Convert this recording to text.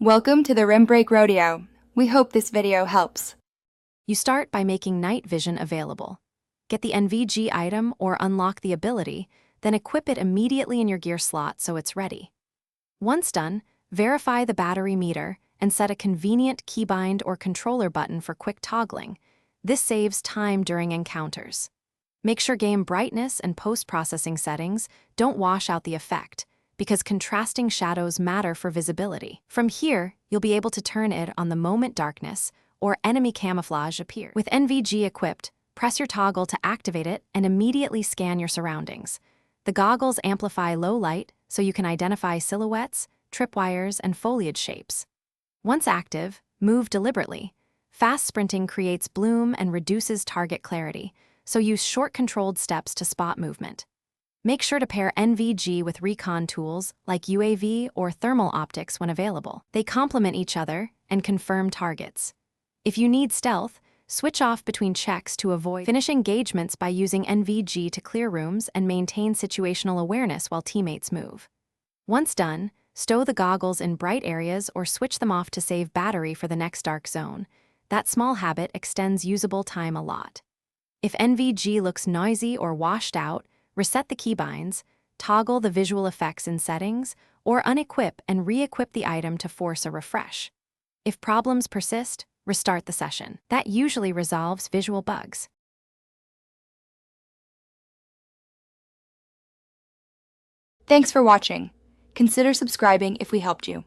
Welcome to the Rim Break Rodeo. We hope this video helps. You start by making night vision available. Get the NVG item or unlock the ability, then equip it immediately in your gear slot so it's ready. Once done, verify the battery meter and set a convenient keybind or controller button for quick toggling. This saves time during encounters. Make sure game brightness and post-processing settings don't wash out the effect, because contrasting shadows matter for visibility. From here, you'll be able to turn it on the moment darkness or enemy camouflage appears. With NVG equipped, press your toggle to activate it and immediately scan your surroundings. The goggles amplify low light so you can identify silhouettes, tripwires, and foliage shapes. Once active, move deliberately. Fast sprinting creates bloom and reduces target clarity, so use short controlled steps to spot movement. Make sure to pair NVG with recon tools like UAV or thermal optics when available. They complement each other and confirm targets. If you need stealth, switch off between checks to avoid. Finish engagements by using NVG to clear rooms and maintain situational awareness while teammates move. Once done, stow the goggles in bright areas or switch them off to save battery for the next dark zone. That small habit extends usable time a lot. If NVG looks noisy or washed out, reset the keybinds, toggle the visual effects in settings, or unequip and re-equip the item to force a refresh. If problems persist, restart the session. That usually resolves visual bugs. Thanks for watching. Consider subscribing if we helped you.